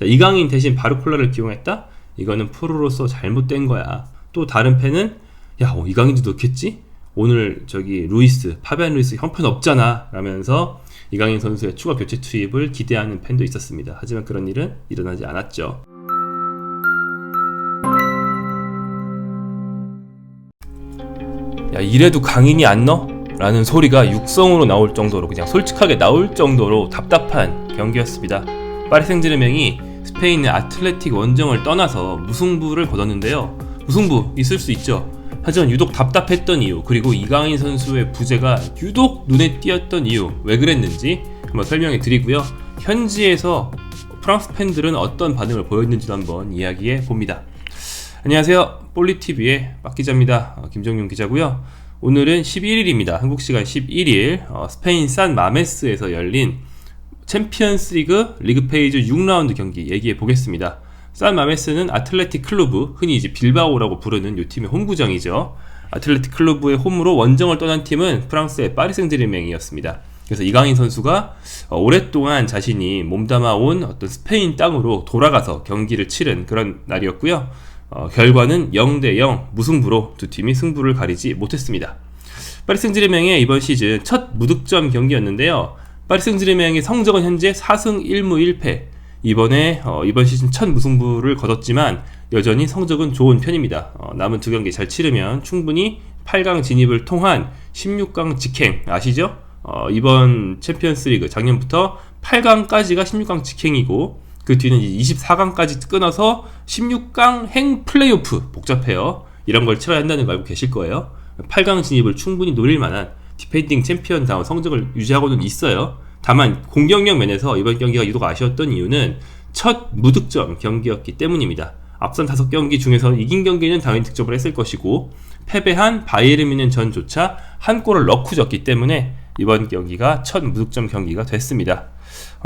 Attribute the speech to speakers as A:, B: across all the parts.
A: 자, 이강인 대신 바르콜라를 기용했다? 이거는 프로로서 잘못된 거야. 또 다른 팬은 야, 이강인도 넣겠지? 오늘 파비안 루이스 형편없잖아 라면서 이강인 선수의 추가 교체 투입을 기대하는 팬도 있었습니다. 하지만 그런 일은 일어나지 않았죠. 야, 이래도 강인이 안 넣어? 라는 소리가 육성으로 나올 정도로, 그냥 솔직하게 나올 정도로 답답한 경기였습니다. 파리 생제르맹이 스페인의 아틀레틱 원정을 떠나서 무승부를 거뒀는데요. 무승부 있을 수 있죠. 하지만 유독 답답했던 이유, 그리고 이강인 선수의 부재가 유독 눈에 띄었던 이유, 왜 그랬는지 한번 설명해 드리고요. 현지에서 프랑스 팬들은 어떤 반응을 보였는지도 한번 이야기해 봅니다. 안녕하세요, 볼리TV의 박기자입니다. 김정용 기자고요. 오늘은 11일입니다. 한국시간 11일 스페인 산 마메스에서 열린 챔피언스리그 리그페이즈 6라운드 경기 얘기해 보겠습니다. 산 마메스는 아틀레틱 클루브, 흔히 이제 빌바오라고 부르는 이 팀의 홈구장이죠. 아틀레틱 클루브의 홈으로 원정을 떠난 팀은 프랑스의 파리 생제르맹이었습니다. 그래서 이강인 선수가 오랫동안 자신이 몸담아온 어떤 스페인 땅으로 돌아가서 경기를 치른 그런 날이었고요. 결과는 0대0 무승부로 두 팀이 승부를 가리지 못했습니다. 파리 생제르맹의 이번 시즌 첫 무득점 경기였는데요. 파리 생제르맹의 성적은 현재 4승 1무 1패. 이번 시즌 첫 무승부를 거뒀지만 여전히 성적은 좋은 편입니다. 남은 두 경기 잘 치르면 충분히 8강 진입을 통한 16강 직행, 아시죠? 이번 챔피언스리그 작년부터 8강까지가 16강 직행이고 그 뒤는 24강까지 끊어서 16강 행 플레이오프, 복잡해요. 이런 걸 치러야 한다는 거 알고 계실 거예요. 8강 진입을 충분히 노릴 만한 디펜딩 챔피언다운 성적을 유지하고는 있어요. 다만 공격력 면에서 이번 경기가 유독 아쉬웠던 이유는 첫 무득점 경기였기 때문입니다. 앞선 5경기 중에서 이긴 경기는 당연히 득점을 했을 것이고 패배한 바이에른 뮌헨전조차 한 골을 넣고 졌기 때문에 이번 경기가 첫 무득점 경기가 됐습니다.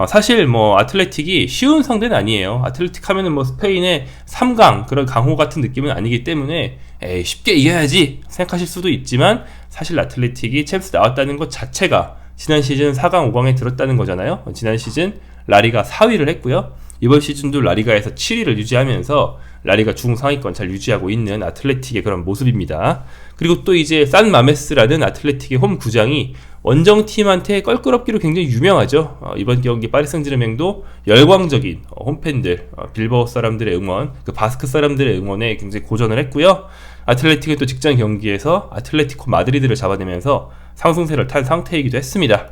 A: 사실 아틀레틱이 쉬운 상대는 아니에요. 아틀레틱 하면은 스페인의 3강 그런 강호 같은 느낌은 아니기 때문에 쉽게 이겨야지 생각하실 수도 있지만 사실 아틀레틱이 챔스 나왔다는 것 자체가 지난 시즌 4강 5강에 들었다는 거잖아요. 지난 시즌 라리가 4위를 했고요. 이번 시즌도 라리가에서 7위를 유지하면서 라리가 중상위권 잘 유지하고 있는 아틀레틱의 그런 모습입니다. 그리고 또 이제 산 마메스라는 아틀레틱의 홈 구장이 원정팀한테 껄끄럽기로 굉장히 유명하죠. 이번 경기 파리 생제르맹도 열광적인 홈팬들, 빌바오 사람들의 응원, 바스크 사람들의 응원에 굉장히 고전을 했고요. 아틀레틱은 또 직전 경기에서 아틀레티코 마드리드를 잡아내면서 상승세를 탄 상태이기도 했습니다.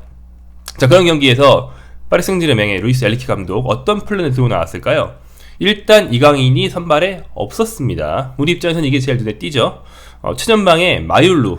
A: 자, 그런 경기에서 파리 생제르맹의 루이스 엔리케 감독 어떤 플랜을 들고 나왔을까요? 일단 이강인이 선발에 없었습니다. 우리 입장에서는 이게 제일 눈에 띄죠. 최전방에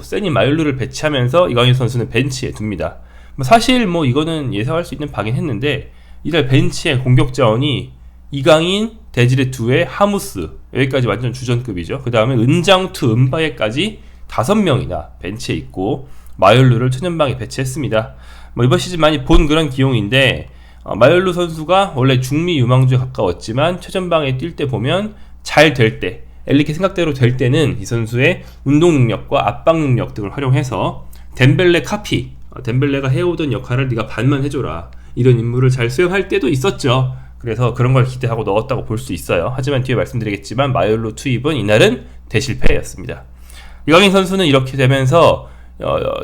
A: 세니 마율루를 배치하면서 이강인 선수는 벤치에 둡니다. 사실 이거는 예상할 수 있는 바긴 했는데 이달 벤치의 공격 자원이 이강인, 데지레 두에, 하무스 여기까지 완전 주전급이죠. 그 다음에 은장투, 은바예까지 5명이나 벤치에 있고 마율루를 최전방에 배치했습니다. 이번 시즌 많이 본 그런 기용인데 마율루 선수가 원래 중미 유망주에 가까웠지만 최전방에 뛸 때 보면 잘 될 때, 엔리케 생각대로 될 때는 이 선수의 운동 능력과 압박 능력 등을 활용해서 덴벨레 카피, 덴벨레가 해오던 역할을 네가 반만 해줘라, 이런 임무를 잘 수행할 때도 있었죠. 그래서 그런 걸 기대하고 넣었다고 볼 수 있어요. 하지만 뒤에 말씀드리겠지만 마율루 투입은 이날은 대실패였습니다. 이강인 선수는 이렇게 되면서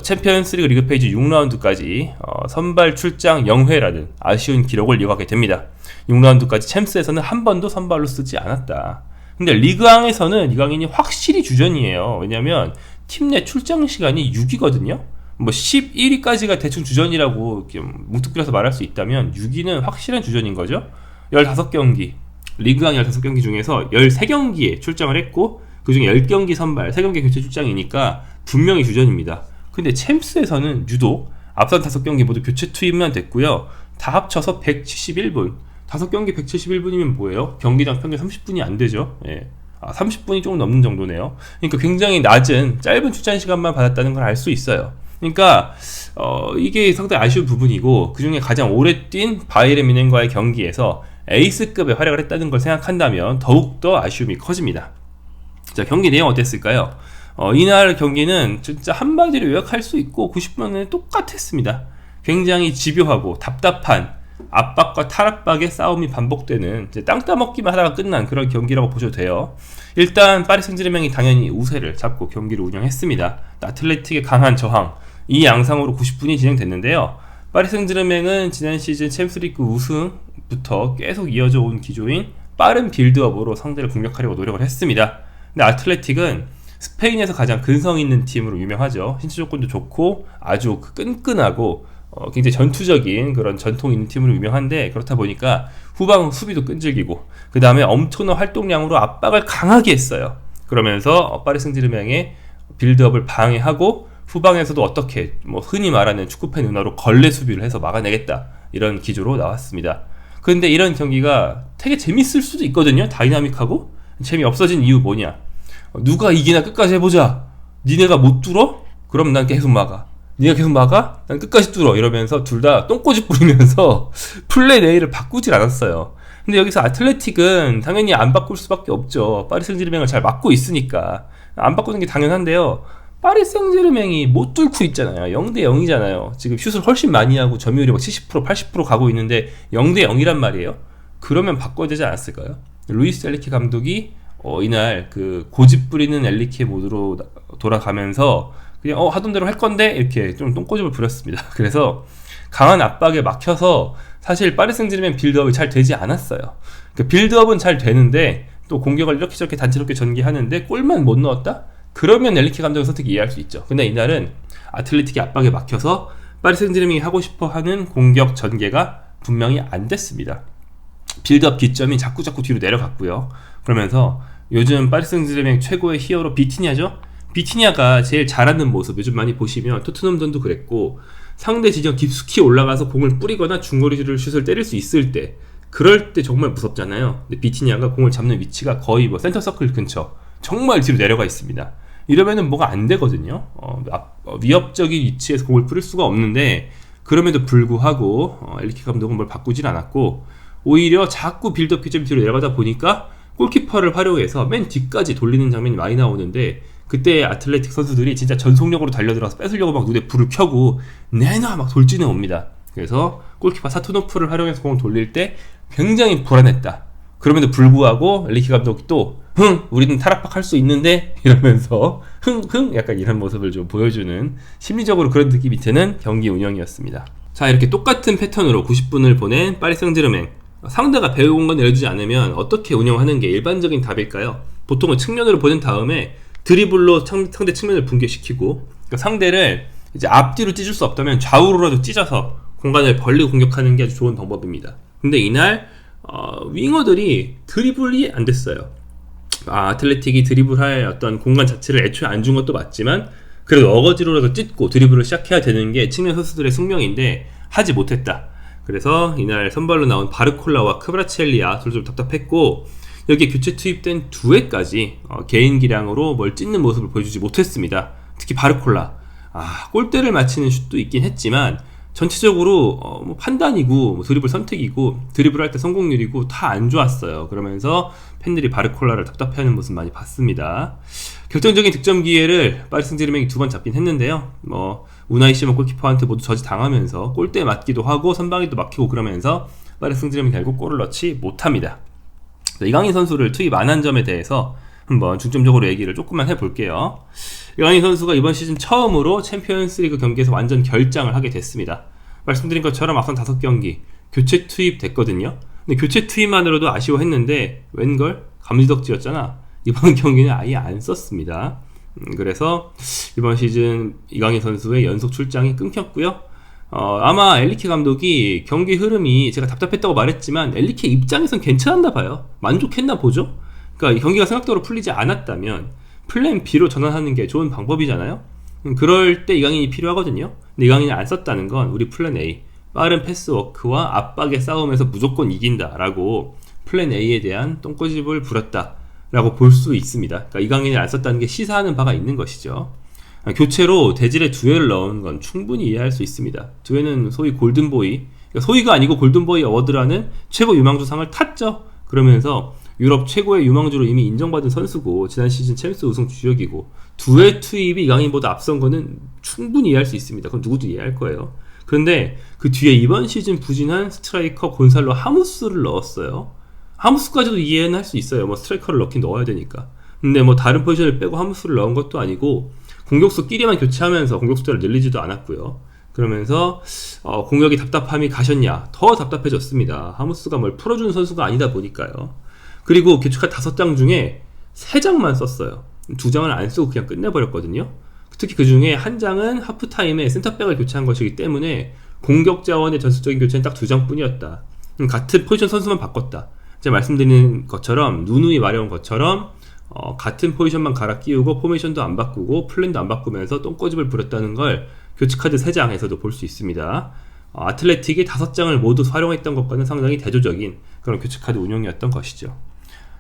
A: 챔피언스리그 리그페이지 6라운드까지 선발 출장 0회라는 아쉬운 기록을 이어가게 됩니다. 6라운드까지 챔스에서는 한 번도 선발로 쓰지 않았다. 근데 리그왕에서는 이강인이 확실히 주전이에요. 왜냐면 팀 내 출장 시간이 6이거든요. 11위까지가 대충 주전이라고 뭉툭그려서 말할 수 있다면 6위는 확실한 주전인 거죠. 15경기, 리그왕 15경기 중에서 13경기에 출장을 했고 그 중에 10경기 선발, 3경기 교체 출장이니까 분명히 주전입니다. 근데 챔스에서는 유독 앞선 5경기 모두 교체 투입만 됐고요. 다 합쳐서 171분. 5경기 171분이면 뭐예요? 경기당 평균 30분이 안 되죠. 30분이 조금 넘는 정도네요. 그러니까 굉장히 낮은 짧은 출장 시간만 받았다는 걸 알 수 있어요. 그러니까 이게 상당히 아쉬운 부분이고 그 중에 가장 오래 뛴 바이에른 뮌헨과의 경기에서 에이스급의 활약을 했다는 걸 생각한다면 더욱더 아쉬움이 커집니다. 자, 경기 내용 어땠을까요? 이날 경기는 진짜 한마디로 요약할 수 있고 90분 내내 똑같았습니다. 굉장히 집요하고 답답한 압박과 탈압박의 싸움이 반복되는 이제 땅 따먹기만 하다가 끝난 그런 경기라고 보셔도 돼요. 일단 파리 생제르맹이 당연히 우세를 잡고 경기를 운영했습니다. 아틀레틱의 강한 저항, 이 양상으로 90분이 진행됐는데요. 파리 생제르맹은 지난 시즌 챔스리그 우승부터 계속 이어져 온 기조인 빠른 빌드업으로 상대를 공략하려고 노력을 했습니다. 근데 아틀레틱은 스페인에서 가장 근성 있는 팀으로 유명하죠. 신체 조건도 좋고 아주 끈끈하고 굉장히 전투적인 그런 전통 있는 팀으로 유명한데, 그렇다 보니까 후방 수비도 끈질기고 그 다음에 엄청난 활동량으로 압박을 강하게 했어요. 그러면서 파리 생제르맹의 빌드업을 방해하고 후방에서도 어떻게 흔히 말하는 축구팬 은어로 걸레 수비를 해서 막아내겠다, 이런 기조로 나왔습니다. 그런데 이런 경기가 되게 재밌을 수도 있거든요. 다이나믹하고. 재미없어진 이유 뭐냐, 누가 이기나 끝까지 해보자. 니네가 못 뚫어? 그럼 난 계속 막아. 니가 계속 막아? 난 끝까지 뚫어. 이러면서 둘 다 똥꼬집 부리면서 플레이 내일을 바꾸질 않았어요. 근데 여기서 아틀레틱은 당연히 안 바꿀 수밖에 없죠. 파리 생제르맹을 잘 막고 있으니까 안 바꾸는 게 당연한데요. 파리 생제르맹이 못 뚫고 있잖아요. 0대 0이잖아요. 지금 슛을 훨씬 많이 하고 점유율이 70% 80% 가고 있는데 0대 0이란 말이에요. 그러면 바꿔야 되지 않았을까요? 루이스 엔리케 감독이 이날 그 고집 부리는 엔리케 모드로 돌아가면서 그냥 하던 대로 할 건데 이렇게 좀 똥꼬집을 부렸습니다. 그래서 강한 압박에 막혀서 사실 파리 생제르맹 빌드업이 잘 되지 않았어요. 그 빌드업은 잘 되는데 또 공격을 이렇게 저렇게 단체롭게 전개하는데 골만 못 넣었다? 그러면 엔리케 감독의 선택이 이해할 수 있죠. 근데 이날은 아틀레틱이 압박에 막혀서 파리 생제르맹이 하고 싶어하는 공격 전개가 분명히 안 됐습니다. 빌드업 기점이 자꾸 뒤로 내려갔고요. 그러면서 요즘 파리 생제르맹 최고의 히어로 비티냐죠? 비티냐가 제일 잘하는 모습 요즘 많이 보시면 토트넘전도 그랬고, 상대 지점 깊숙이 올라가서 공을 뿌리거나 중거리 슛을 때릴 수 있을 때, 그럴 때 정말 무섭잖아요. 근데 비티냐가 공을 잡는 위치가 거의 센터 서클 근처, 정말 뒤로 내려가 있습니다. 이러면은 뭐가 안 되거든요. 위협적인 위치에서 공을 뿌릴 수가 없는데, 그럼에도 불구하고 엔리케 감독은 뭘 바꾸진 않았고, 오히려 자꾸 빌드업 기점이 뒤로 내려가다 보니까 골키퍼를 활용해서 맨 뒤까지 돌리는 장면이 많이 나오는데, 그때 아틀레틱 선수들이 진짜 전속력으로 달려들어서 뺏으려고 막 눈에 불을 켜고 내놔 막 돌진해 옵니다. 그래서 골키퍼 사투노프를 활용해서 공을 돌릴 때 굉장히 불안했다. 그럼에도 불구하고 엔리케 감독이 또 우리는 탈압박할 수 있는데 이러면서 약간 이런 모습을 좀 보여주는, 심리적으로 그런 느낌이 드는 경기 운영이었습니다. 자, 이렇게 똑같은 패턴으로 90분을 보낸 파리 생제르맹, 상대가 배우 공간을 내주지 않으면 어떻게 운영하는 게 일반적인 답일까요? 보통은 측면으로 보낸 다음에 드리블로 상대 측면을 붕괴시키고, 그러니까 상대를 이제 앞뒤로 찢을 수 없다면 좌우로라도 찢어서 공간을 벌리고 공격하는 게 아주 좋은 방법입니다. 근데 이날 윙어들이 드리블이 안 됐어요. 아틀레틱이 드리블할 어떤 공간 자체를 애초에 안 준 것도 맞지만, 그래도 어거지로라도 찢고 드리블을 시작해야 되는 게 측면 선수들의 숙명인데 하지 못했다. 그래서 이날 선발로 나온 바르콜라와 크브라첼리아 둘 좀 답답했고, 여기에 교체 투입된 두에까지 개인 기량으로 뭘 찢는 모습을 보여주지 못했습니다. 특히 바르콜라, 골대를 맞히는 슛도 있긴 했지만 전체적으로 판단이고 드리블 선택이고 드리블할 때 성공률이고 다 안 좋았어요. 그러면서 팬들이 바르콜라를 답답해하는 모습 많이 봤습니다. 결정적인 득점 기회를 파리 생제르맹이 2번 잡긴 했는데요. 우나이 시몬 골키퍼한테 모두 저지당하면서 골대에 맞기도 하고 선방에도 막히고, 그러면서 파리 생제르맹이 결국 골을 넣지 못합니다. 이강인 선수를 투입 안 한 점에 대해서 한번 중점적으로 얘기를 조금만 해볼게요. 이강인 선수가 이번 시즌 처음으로 챔피언스리그 경기에서 완전 결장을 하게 됐습니다. 말씀드린 것처럼 앞선 5경기 교체 투입됐거든요. 근데 교체 투입만으로도 아쉬워했는데 웬걸? 감지덕지였잖아. 이번 경기는 아예 안 썼습니다. 그래서 이번 시즌 이강인 선수의 연속 출장이 끊겼고요. 아마 엔리케 감독이 경기 흐름이, 제가 답답했다고 말했지만 엔리케 입장에선 괜찮았나 봐요. 만족했나 보죠. 그러니까 이 경기가 생각대로 풀리지 않았다면 플랜 B로 전환하는 게 좋은 방법이잖아요. 그럴 때 이강인이 필요하거든요. 근데 이강인을 안 썼다는 건 우리 플랜 A, 빠른 패스워크와 압박의 싸움에서 무조건 이긴다라고 플랜 A에 대한 똥꼬집을 부렸다라고 볼 수 있습니다. 그러니까 이강인을 안 썼다는 게 시사하는 바가 있는 것이죠. 교체로 대질의 두에를 넣은 건 충분히 이해할 수 있습니다. 두에는 소위 골든보이, 그러니까 소위가 아니고 골든보이 어워드라는 최고 유망주상을 탔죠. 그러면서 유럽 최고의 유망주로 이미 인정받은 선수고 지난 시즌 챔스 우승 주역이고, 두에 투입이 이강인보다 앞선 거는 충분히 이해할 수 있습니다. 그건 누구도 이해할 거예요. 그런데 그 뒤에 이번 시즌 부진한 스트라이커 곤살로 하무스를 넣었어요. 하무스까지도 이해는 할 수 있어요. 뭐 스트라이커를 넣긴 넣어야 되니까. 근데 뭐 다른 포지션을 빼고 하무스를 넣은 것도 아니고 공격수끼리만 교체하면서 공격수를 늘리지도 않았고요. 그러면서 공격이 답답함이 가셨냐? 더 답답해졌습니다. 하무스가 뭘 풀어주는 선수가 아니다 보니까요. 그리고 교체카드 5장 중에 3장만 썼어요. 2장을 안 쓰고 그냥 끝내버렸거든요. 특히 그 중에 한 장은 하프타임에 센터백을 교체한 것이기 때문에 공격 자원의 전술적인 교체는 딱 2장 뿐이었다. 같은 포지션 선수만 바꿨다. 제가 말씀드린 것처럼 누누이 말해온 것처럼 같은 포지션만 갈아 끼우고 포메이션도 안 바꾸고 플랜도 안 바꾸면서 똥꼬집을 부렸다는 걸 교체카드 3장에서도 볼 수 있습니다. 아틀레틱이 5장을 모두 활용했던 것과는 상당히 대조적인 그런 교체카드 운영이었던 것이죠.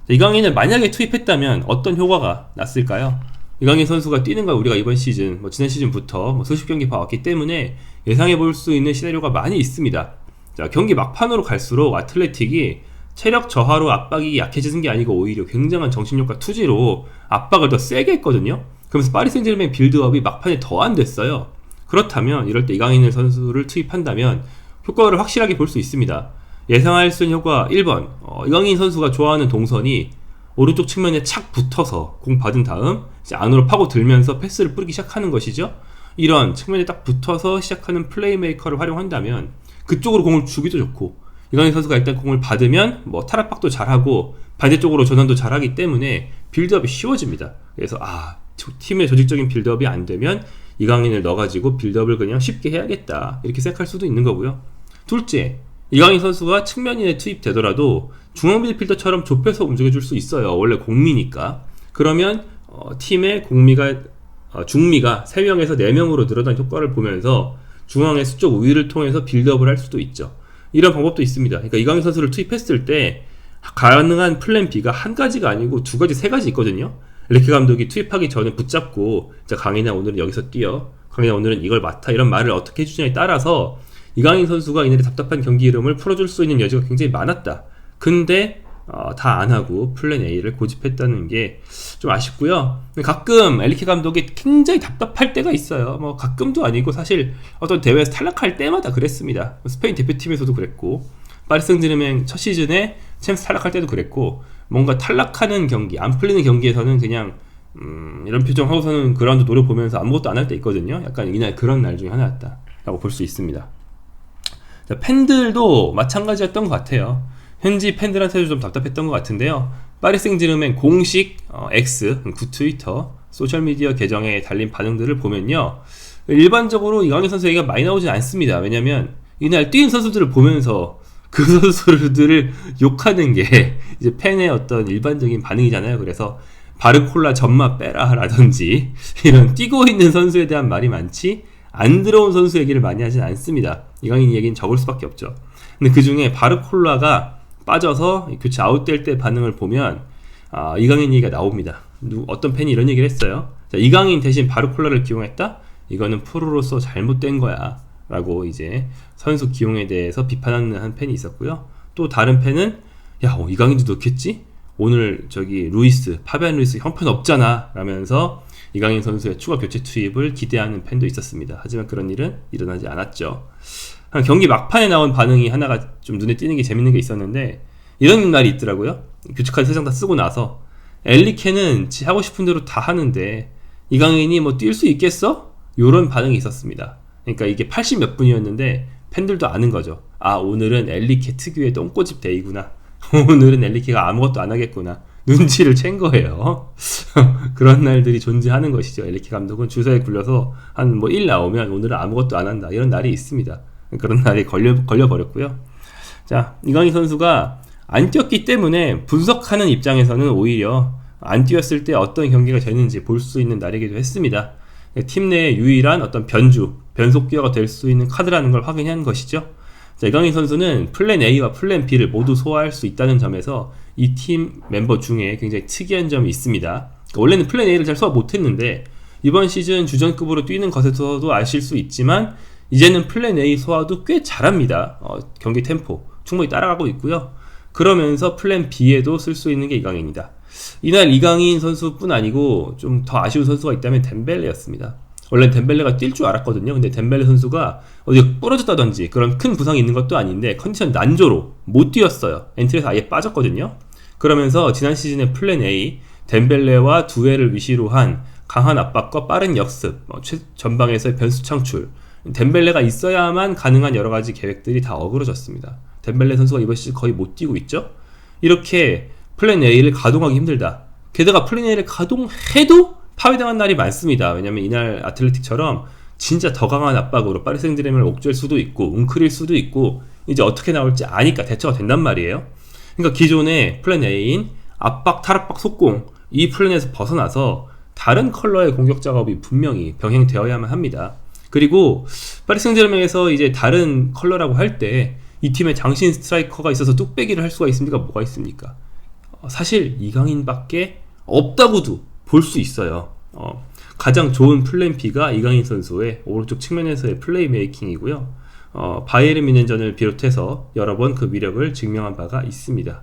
A: 이강인을 만약에 투입했다면 어떤 효과가 났을까요? 이강인 선수가 뛰는 걸 우리가 이번 시즌, 지난 시즌부터 수십 경기 봐왔기 때문에 예상해 볼 수 있는 시나리오가 많이 있습니다. 자, 경기 막판으로 갈수록 아틀레틱이 체력 저하로 압박이 약해지는 게 아니고 오히려 굉장한 정신력과 투지로 압박을 더 세게 했거든요. 그러면서 파리 생제르맹 빌드업이 막판에 더 안 됐어요. 그렇다면 이럴 때 이강인 선수를 투입한다면 효과를 확실하게 볼 수 있습니다. 예상할 수 있는 효과 1번, 이강인 선수가 좋아하는 동선이 오른쪽 측면에 착 붙어서 공 받은 다음 이제 안으로 파고들면서 패스를 뿌리기 시작하는 것이죠. 이런 측면에 딱 붙어서 시작하는 플레이메이커를 활용한다면 그쪽으로 공을 주기도 좋고, 이강인 선수가 일단 공을 받으면 탈압박도 잘하고 반대쪽으로 전환도 잘하기 때문에 빌드업이 쉬워집니다. 그래서 팀의 조직적인 빌드업이 안 되면 이강인을 넣어가지고 빌드업을 그냥 쉽게 해야겠다 이렇게 생각할 수도 있는 거고요. 둘째, 이강인 선수가 측면인에 투입되더라도 중앙 미드필더처럼 좁혀서 움직여줄 수 있어요. 원래 공미니까. 그러면 팀의 중미가 3명에서 4명으로 늘어난 효과를 보면서 중앙의 수적 우위를 통해서 빌드업을 할 수도 있죠. 이런 방법도 있습니다. 그러니까 이강인 선수를 투입했을 때 가능한 플랜 B가 한 가지가 아니고 2가지, 3가지 있거든요. 레키 감독이 투입하기 전에 붙잡고, 자, 강인아 오늘은 여기서 뛰어, 강인아 오늘은 이걸 맡아, 이런 말을 어떻게 해주냐에 따라서 이강인 선수가 이날의 답답한 경기 이름을 풀어줄 수 있는 여지가 굉장히 많았다. 근데 다 안하고 플랜 A를 고집했다는 게 좀 아쉽고요. 가끔 엘리케 감독이 굉장히 답답할 때가 있어요. 가끔도 아니고 사실 어떤 대회에서 탈락할 때마다 그랬습니다. 스페인 대표팀에서도 그랬고, 파리 생제르맹 첫 시즌에 챔스 탈락할 때도 그랬고, 뭔가 탈락하는 경기, 안 풀리는 경기에서는 그냥 이런 표정 하고서는 그라운드 노려보면서 아무것도 안 할 때 있거든요. 약간 이날 그런 날 중에 하나였다 라고 볼 수 있습니다. 자, 팬들도 마찬가지였던 것 같아요. 현지 팬들한테도 좀 답답했던 것 같은데요. 파리 생제르맹 공식 X, 구 트위터, 소셜미디어 계정에 달린 반응들을 보면요, 일반적으로 이강인 선수 얘기가 많이 나오진 않습니다. 왜냐면 이날 뛰는 선수들을 보면서 그 선수들을 욕하는 게 이제 팬의 어떤 일반적인 반응이잖아요. 그래서 바르콜라 점마 빼라 라든지 이런 뛰고 있는 선수에 대한 말이 많지, 안 들어온 선수 얘기를 많이 하진 않습니다. 이강인 얘기는 적을 수밖에 없죠. 근데 그 중에 바르콜라가 빠져서 교체 아웃될 때 반응을 보면 이강인 얘기가 나옵니다. 어떤 팬이 이런 얘기를 했어요. 자, 이강인 대신 바르콜라를 기용했다? 이거는 프로로서 잘못된 거야 라고 이제 선수 기용에 대해서 비판하는 한 팬이 있었고요. 또 다른 팬은 이강인도 넣겠지? 오늘 파비안 루이스 형편없잖아 라면서 이강인 선수의 추가 교체 투입을 기대하는 팬도 있었습니다. 하지만 그런 일은 일어나지 않았죠. 경기 막판에 나온 반응이 하나가 좀 눈에 띄는 게 재밌는 게 있었는데, 이런 말이 있더라고요. 교체카드 3장 다 쓰고 나서 엘리케는 지 하고 싶은 대로 다 하는데 이강인이 뛸 수 있겠어? 요런 반응이 있었습니다. 그러니까 이게 80 몇 분이었는데 팬들도 아는 거죠. 오늘은 엘리케 특유의 똥꼬집 데이구나. 오늘은 엘리케가 아무것도 안 하겠구나. 눈치를 챈 거예요. 그런 날들이 존재하는 것이죠. 엘리케 감독은 주사에 굴려서 한 1 나오면 오늘은 아무것도 안 한다, 이런 날이 있습니다. 그런 날이 걸려버렸고요. 자, 이강인 선수가 안 뛰었기 때문에 분석하는 입장에서는 오히려 안 뛰었을 때 어떤 경기가 되는지 볼 수 있는 날이기도 했습니다. 팀 내의 유일한 어떤 변속 기어가 될 수 있는 카드라는 걸 확인한 것이죠. 자, 이강인 선수는 플랜 A와 플랜 B를 모두 소화할 수 있다는 점에서 이 팀 멤버 중에 굉장히 특이한 점이 있습니다. 그러니까 원래는 플랜 A를 잘 소화 못했는데 이번 시즌 주전급으로 뛰는 것에서도 아실 수 있지만 이제는 플랜 A 소화도 꽤 잘합니다. 경기 템포 충분히 따라가고 있고요. 그러면서 플랜 B에도 쓸 수 있는 게 이강인이다. 이날 이강인 선수뿐 아니고 좀 더 아쉬운 선수가 있다면 덴벨레였습니다. 원래 덴벨레가 뛸 줄 알았거든요. 근데 덴벨레 선수가 어디 부러졌다든지 그런 큰 부상이 있는 것도 아닌데 컨디션 난조로 못 뛰었어요. 엔트리에서 아예 빠졌거든요. 그러면서 지난 시즌의 플랜 A, 덴벨레와 두엘을 위시로 한 강한 압박과 빠른 역습, 전방에서의 변수 창출, 덴벨레가 있어야만 가능한 여러 가지 계획들이 다 어그러졌습니다. 덴벨레 선수가 이번 시즌 거의 못 뛰고 있죠. 이렇게 플랜 A를 가동하기 힘들다. 게다가 플랜 A를 가동해도 파괴당한 날이 많습니다. 왜냐면 이날 아틀레틱처럼 진짜 더 강한 압박으로 파리 생제르맹을 옥죄일 수도 있고 웅크릴 수도 있고 이제 어떻게 나올지 아니까 대처가 된단 말이에요. 그러니까 기존의 플랜 A인 압박, 탈압박, 속공 이 플랜에서 벗어나서 다른 컬러의 공격 작업이 분명히 병행되어야만 합니다. 그리고 파리 생제르맹에서 이제 다른 컬러라고 할 때 이 팀에 장신 스트라이커가 있어서 뚝배기를 할 수가 있습니까? 뭐가 있습니까? 사실 이강인밖에 없다고도 볼 수 있어요. 가장 좋은 플랜 B가 이강인 선수의 오른쪽 측면에서의 플레이 메이킹이고요. 바이에른 뮌헨전을 비롯해서 여러 번 그 위력을 증명한 바가 있습니다.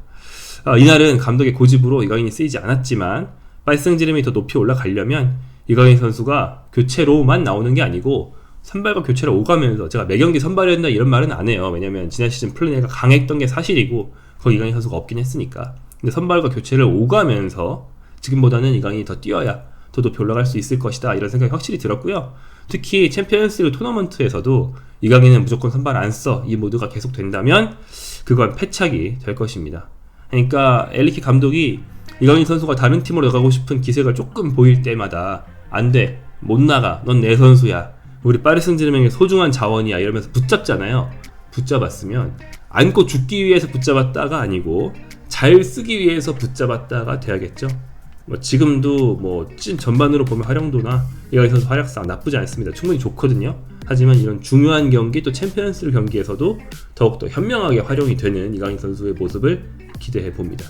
A: 이날은 감독의 고집으로 이강인이 쓰이지 않았지만 파리 생제르맹이 더 높이 올라가려면 이강인 선수가 교체로만 나오는 게 아니고 선발과 교체를 오가면서, 제가 매경기 선발이었나 이런 말은 안 해요. 왜냐면 지난 시즌 플랜 A가 강했던 게 사실이고 거기 이강인 선수가 없긴 했으니까. 근데 선발과 교체를 오가면서 지금보다는 이강인이 더 뛰어야 더 높이 올라갈 수 있을 것이다 이런 생각이 확실히 들었고요. 특히 챔피언스리그 토너먼트에서도 이강인은 무조건 선발 안 써, 이 모드가 계속 된다면 그건 패착이 될 것입니다. 그러니까 엘리키 감독이 이강인 선수가 다른 팀으로 나가고 싶은 기색을 조금 보일 때마다 안 돼, 못 나가, 넌 내 선수야, 우리 파리 생제르맹의 소중한 자원이야 이러면서 붙잡잖아요. 붙잡았으면 안고 죽기 위해서 붙잡았다가 아니고 잘 쓰기 위해서 붙잡았다가 돼야겠죠. 지금도 찐 전반으로 보면 활용도나 이강인 선수 활약상 나쁘지 않습니다. 충분히 좋거든요. 하지만 이런 중요한 경기, 또 챔피언스 경기에서도 더욱더 현명하게 활용이 되는 이강인 선수의 모습을 기대해 봅니다.